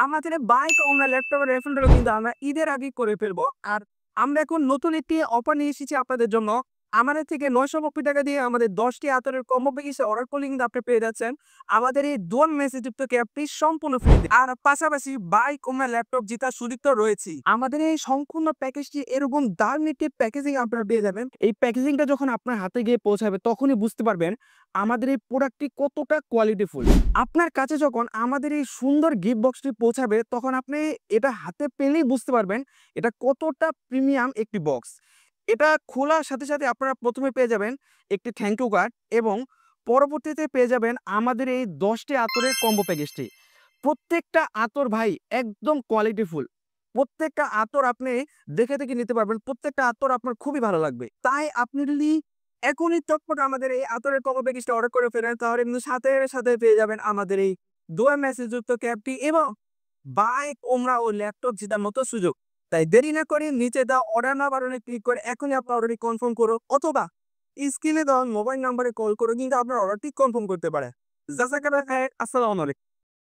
আমাদের বাইক আমরা ল্যাপটপের রেফারেন্সটা কিন্তু আমরা ঈদের আগেই করে ফেলবো। আর আমরা এখন নতুন একটি অফার নিয়ে এসেছি আপনাদের জন্য। আমাদের থেকে ৳৯৯০ দিয়ে আমাদের ১০ টি আতরের কম্বো প্যাকেজে অর্ডার করলে কিন্তু আপনি পেয়ে যাচ্ছেন আমাদের এই দোয়ান মেসেজযুক্ত ক্যাপটি সম্পূর্ণ ফ্রিতে। আর পাশাপাশি বাইক কিংবা ল্যাপটপ জেতার সুযোগ তো রয়েছেই। আমাদের এই সম্পূর্ণ প্যাকেজটি এরকম দারুণ একটি প্যাকেজিং আপনারা পেয়ে যাবেন। এই প্যাকেজিংটা যখন আপনার হাতে গিয়ে পৌঁছাবে তখনই বুঝতে পারবেন আমাদের এই প্রোডাক্টটি কতটা কোয়ালিটিফুল। আপনার কাছে যখন আমাদের এই সুন্দর গিফট বক্সটি পৌঁছাবে তখন আপনি এটা হাতে পেলেই বুঝতে পারবেন এটা কতটা প্রিমিয়াম একটি বক্স। এটা খোলার সাথে সাথে আপনারা প্রথমে পেয়ে যাবেন একটি থ্যাংক ইউ কার্ড এবং পরবর্তীতে পেয়ে যাবেন আমাদের এই ১০টি আতরের কম্বো প্যাকেজটি। প্রত্যেকটা আতর ভাই একদম কোয়ালিটিফুল। প্রত্যেকটা আতর আপনি দেখে দেখে নিতে পারবেন। প্রত্যেকটা আতর আপনার খুবই ভালো লাগবে। তাই আপনি যদি এখনই চটপট আমাদের এই আতরের কম্বো প্যাকেজটা অর্ডার করে ফেলেন তাহলে কিন্তু সাথে সাথে পেয়ে যাবেন আমাদের এই দোয়া মেসেজযুক্ত ক্যাপটি এবং বাইক, ওমরা ও ল্যাপটপ জেতার মতো সুযোগ। তাই দেরি না করে নিচে দেওয়া অর্ডার নাও বাটনে ক্লিক করে এখনই আপনার অর্ডারটি কনফার্ম করুন অথবা স্ক্রিনে দেওয়া মোবাইল নাম্বারে কল করে কিন্তু আপনার অর্ডারটি কনফার্ম করতে পারেন। জাযাকাল্লাহ খাইর। আসসালামু আলাইকুম।